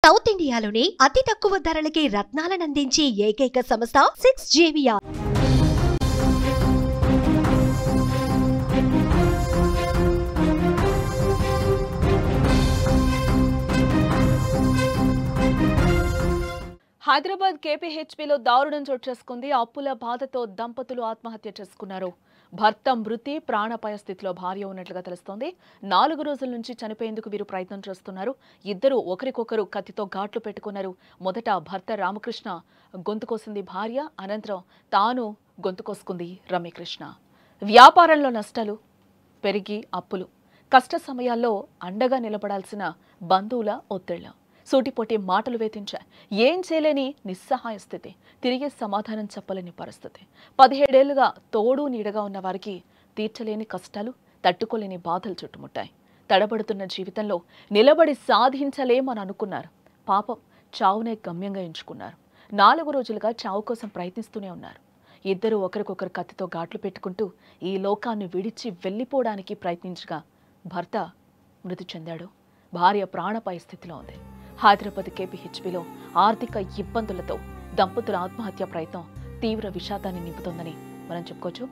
South ఇండియాలోని అతి తక్కువ ధరలకి రత్నాలనందించే ఏకైక సంస్థ 6JVR. హైదరాబాద్ కేపీహెచ్పీలో దారుణం చోటు చేసుకుంది. అప్పుల బాధతో దంపతులు ఆత్మహత్య చేసుకున్నారు. భర్త మృతి, ప్రాణాపాయ స్థితిలో భార్య ఉన్నట్లుగా తెలుస్తోంది. 4 రోజుల నుంచి చనిపోయేందుకు వీరు ప్రయత్నం చేస్తున్నారు. ఇద్దరు ఒకరికొకరు కత్తితో ఘాట్లు పెట్టుకున్నారు. మొదట భర్త రామకృష్ణ గొంతు కోసింది భార్య, అనంతరం తాను గొంతు కోసుకుంది రమ్యకృష్ణ. వ్యాపారంలో నష్టాలు పెరిగి అప్పులు, కష్ట సమయాల్లో అండగా నిలబడాల్సిన బంధువుల ఒత్తిళ్ల, సూటిపోటి మాటలు వేధించాయి. ఏం చేయలేని నిస్సహాయ స్థితి, తిరిగి సమాధానం చెప్పలేని పరిస్థితి. 17 ఏళ్లుగా తోడు నీడగా ఉన్న వారికి తీర్చలేని కష్టాలు, తట్టుకోలేని బాధలు చుట్టుముట్టాయి. తడబడుతున్న జీవితంలో నిలబడి సాధించలేమని అనుకున్నారు. పాపం చావునే గమ్యంగా ఎంచుకున్నారు. 4 రోజులుగా చావు కోసం ప్రయత్నిస్తూనే ఉన్నారు. ఇద్దరు ఒకరికొకరు కత్తితో ఘాట్లు పెట్టుకుంటూ ఈ లోకాన్ని విడిచి వెళ్లిపోవడానికి ప్రయత్నించగా భర్త మృతి చెందాడు. భార్య ప్రాణాపాయ స్థితిలో ఉంది. హైదరాబాద్ కేపీహెచ్పీలో ఆర్థిక ఇబ్బందులతో దంపతుల ఆత్మహత్య ప్రయత్నం తీవ్ర విషాదాన్ని నింపుతోందని మనం చెప్పుకోవచ్చు.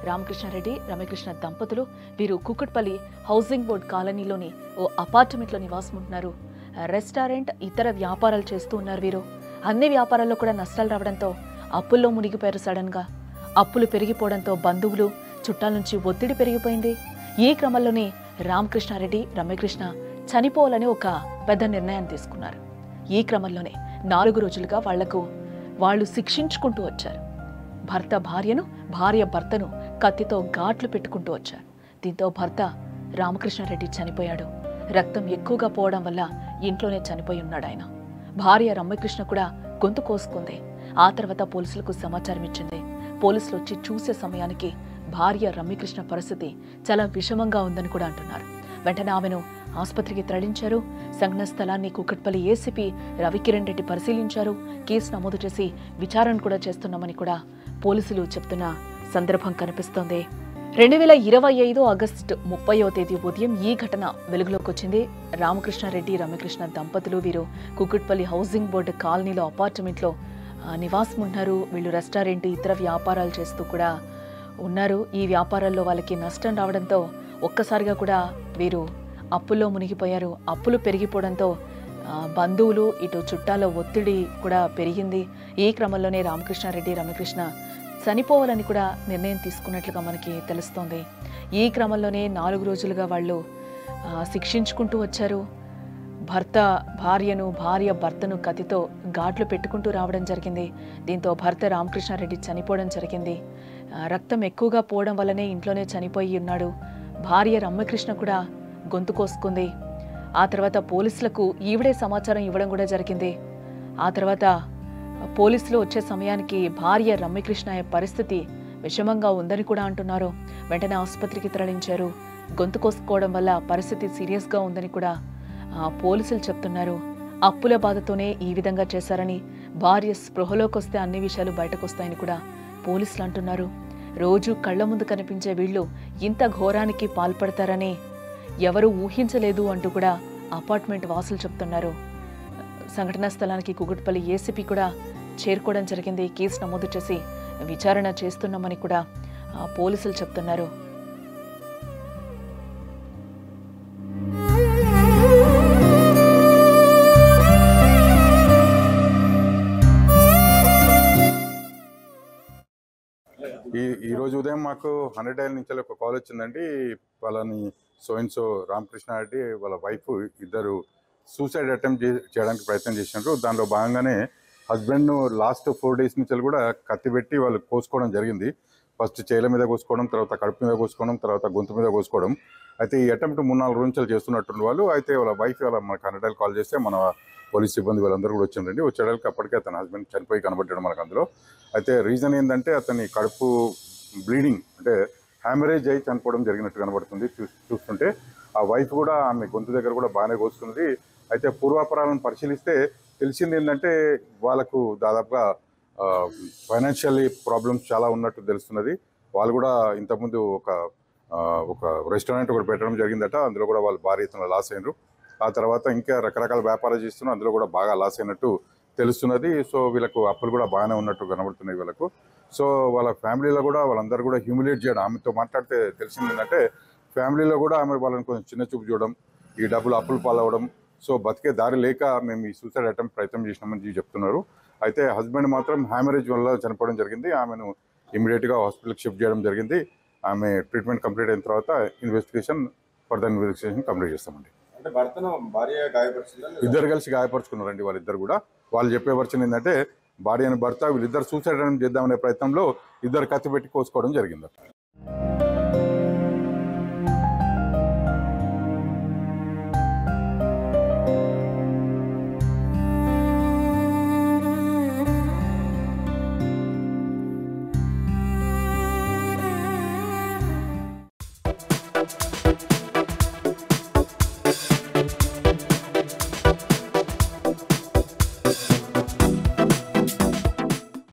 రామకృష్ణారెడ్డి, రమ్యకృష్ణ దంపతులు వీరు కూకట్పల్లి హౌసింగ్ బోర్డ్ కాలనీలోని ఓ అపార్ట్మెంట్లో నివాసం ఉంటున్నారు. రెస్టారెంట్, ఇతర వ్యాపారాలు చేస్తూ ఉన్నారు. వీరు అన్ని వ్యాపారాల్లో కూడా నష్టాలు రావడంతో అప్పుల్లో మునిగిపోయారు. సడన్గా అప్పులు పెరిగిపోవడంతో బంధువులు, చుట్టాల నుంచి ఒత్తిడి పెరిగిపోయింది. ఈ క్రమంలోనే రామకృష్ణారెడ్డి, రమ్యకృష్ణ చనిపోవాలని ఒక పెద్ద నిర్ణయాన్ని తీసుకున్నారు. ఈ క్రమంలోనే 4 రోజులుగా వాళ్ళు శిక్షించుకుంటూ వచ్చారు. భర్త భార్యను, భార్య భర్తను కత్తితో ఘాట్లు పెట్టుకుంటూ వచ్చారు. దీంతో భర్త రామకృష్ణారెడ్డి చనిపోయాడు. రక్తం ఎక్కువగా పోవడం వల్ల ఇంట్లోనే చనిపోయి ఉన్నాడు ఆయన. భార్య రమ్యకృష్ణ కూడా గొంతు కోసుకుంది. ఆ తర్వాత పోలీసులకు సమాచారం ఇచ్చింది. పోలీసులు వచ్చి చూసే సమయానికి భార్య రమ్యకృష్ణ పరిస్థితి చాలా విషమంగా ఉందని కూడా అంటున్నారు. వెంటనే ఆమెను ఆసుపత్రికి తరలించారు. సంఘటన స్థలాన్ని కూకట్పల్లి ఏసీపీ రవికిరణ్ రెడ్డి పరిశీలించారు. కేసు నమోదు చేసి విచారణ కూడా చేస్తున్నామని కూడా పోలీసులు చెప్తున్న సందర్భం కనిపిస్తోంది. 2025 ఆగస్టు 30వ తేదీ ఉదయం ఈ ఘటన వెలుగులోకి వచ్చింది. రామకృష్ణారెడ్డి, రమ్యకృష్ణ దంపతులు వీరు కూకట్పల్లి హౌసింగ్ బోర్డు కాలనీలో అపార్ట్మెంట్లో నివాసం ఉంటున్నారు. వీళ్ళు రెస్టారెంట్, ఇతర వ్యాపారాలు చేస్తూ కూడా ఉన్నారు. ఈ వ్యాపారాల్లో వాళ్ళకి నష్టం రావడంతో ఒక్కసారిగా కూడా వీరు అప్పుల్లో మునిగిపోయారు. అప్పులు పెరిగిపోవడంతో బంధువులు, ఇటు చుట్టాల ఒత్తిడి కూడా పెరిగింది. ఈ క్రమంలోనే రామకృష్ణారెడ్డి, రమ్యకృష్ణ చనిపోవాలని కూడా నిర్ణయం తీసుకున్నట్లుగా మనకి తెలుస్తోంది. ఈ క్రమంలోనే 4 రోజులుగా వాళ్ళు శిక్షించుకుంటూ వచ్చారు. భర్త భార్యను, భార్య భర్తను కత్తితో ఘాట్లు పెట్టుకుంటూ రావడం జరిగింది. దీంతో భర్త రామకృష్ణారెడ్డి చనిపోవడం జరిగింది. రక్తం ఎక్కువగా పోవడం వల్లనే ఇంట్లోనే చనిపోయి ఉన్నాడు. భార్య రమ్యకృష్ణ కూడా గొంతు కోసుకుంది. ఆ తర్వాత పోలీసులకు ఈవిడే సమాచారం ఇవ్వడం కూడా జరిగింది. ఆ తర్వాత పోలీసులు వచ్చే సమయానికి భార్య రమ్యకృష్ణ పరిస్థితి విషమంగా ఉందని కూడా అంటున్నారు. వెంటనే ఆసుపత్రికి తరలించారు. గొంతు కోసుకోవడం వల్ల పరిస్థితి సీరియస్గా ఉందని కూడా పోలీసులు చెప్తున్నారు. అప్పుల బాధతోనే ఈ విధంగా చేశారని, భార్య స్పృహలోకి వస్తే అన్ని విషయాలు బయటకు వస్తాయని కూడా పోలీసులు అంటున్నారు. రోజు కళ్ల ముందు కనిపించే వీళ్ళు ఇంత ఘోరానికి పాల్పడతారని ఎవరూ ఊహించలేదు అంటూ కూడా అపార్ట్మెంట్ వాసులు చెప్తున్నారు. సంఘటనా స్థలానికి కూకట్పల్లి ఏసీపీ కూడా చేరుకోవడం జరిగింది. కేసు నమోదు చేసి విచారణ చేస్తున్నామని కూడా పోలీసులు చెప్తున్నారు. ఈ రోజు ఉదయం మాకు 100 డైల్ నుంచి ఒక కాల్ వచ్చిందండి. వాళ్ళని సో రామకృష్ణారెడ్డి వాళ్ళ వైఫ్ ఇద్దరు సూసైడ్ అటెంప్ట్ చేయడానికి ప్రయత్నం చేసినారు. దానిలో భాగంగానే హస్బెండ్ను లాస్ట్ 4 డేస్ నుంచి కూడా కత్తి పెట్టి వాళ్ళు కోసుకోవడం జరిగింది. ఫస్ట్ చేల మీద కోసుకోవడం, తర్వాత కడుపు మీద కోసుకోవడం, తర్వాత గొంతు మీద కోసుకోవడం. అయితే ఈ అటెంప్ట్ 3-4 రోజుల నుంచి చేస్తున్నట్టు వాళ్ళు. అయితే వాళ్ళ వైఫ్ మనకు 100 డైల్ కాల్ చేస్తే మన పోలీస్ సిబ్బంది వాళ్ళందరూ కూడా వచ్చిందండి. వచ్చేళ్ళకి అప్పటికే అతని హస్బెండ్ చనిపోయి కనబడ్డాడు మనకు అందులో. అయితే రీజన్ ఏంటంటే అతని కడుపు బ్లీడింగ్, అంటే హ్యామరేజ్ అయి చనిపోవడం జరిగినట్టు కనబడుతుంది చూస్తుంటే. ఆ వైఫ్ కూడా ఆమె గొంతు దగ్గర కూడా బాగానే కోసుకున్నది. అయితే పూర్వాపరాలను పరిశీలిస్తే తెలిసింది ఏంటంటే వాళ్ళకు దాదాపుగా ఫైనాన్షియల్లీ ప్రాబ్లమ్స్ చాలా ఉన్నట్టు తెలుస్తున్నది. వాళ్ళు కూడా ఇంతకుముందు ఒక రెస్టారెంట్ ఒకటి పెట్టడం జరిగిందట. అందులో కూడా వాళ్ళు భారీ ఎత్తున లాస్ అయినారు. ఆ తర్వాత ఇంకా రకరకాల వ్యాపారాలు చేస్తున్నారు, అందులో కూడా బాగా లాస్ అయినట్టు తెలుస్తున్నది. సో వీళ్ళకు అప్పులు కూడా బాగానే ఉన్నట్టు కనబడుతున్నాయి వీళ్ళకు. సో వాళ్ళ ఫ్యామిలీలో కూడా వాళ్ళందరూ కూడా హ్యూమిలేట్ చేయడం, ఆమెతో మాట్లాడితే తెలిసింది ఏంటంటే ఫ్యామిలీలో కూడా ఆమె వాళ్ళని కొంచెం చిన్న చూపు చూడడం, ఈ డబ్బులు అప్పులు పాలవడం, సో బతికే దారి లేక మేము ఈ సూసైడ్ అటెంప్ట్ ప్రయత్నం చేసినామని చెప్తున్నారు. అయితే హస్బెండ్ మాత్రం హ్యామరేజ్ వల్ల చనిపోవడం జరిగింది. ఆమెను ఇమీడియట్గా హాస్పిటల్కి షిఫ్ట్ చేయడం జరిగింది. ఆమె ట్రీట్మెంట్ కంప్లీట్ అయిన తర్వాత ఫర్దర్ ఇన్వెస్టిగేషన్ కంప్లీట్ చేస్తామండి. అంటే భర్తను భార్య గాయపరిచిందా? ఇద్దరు కలిసి గాయపరుచుకున్నారండి. వాళ్ళిద్దరు కూడా వాళ్ళు చెప్పే వర్షన్ ఏంటంటే భార్య అని భర్త వీళ్ళిద్దరు సూసైడ్ అటెంప్ట్ చేద్దామనే ప్రయత్నంలో ఇద్దరు కత్తి పెట్టి కోసుకోవడం జరిగింది.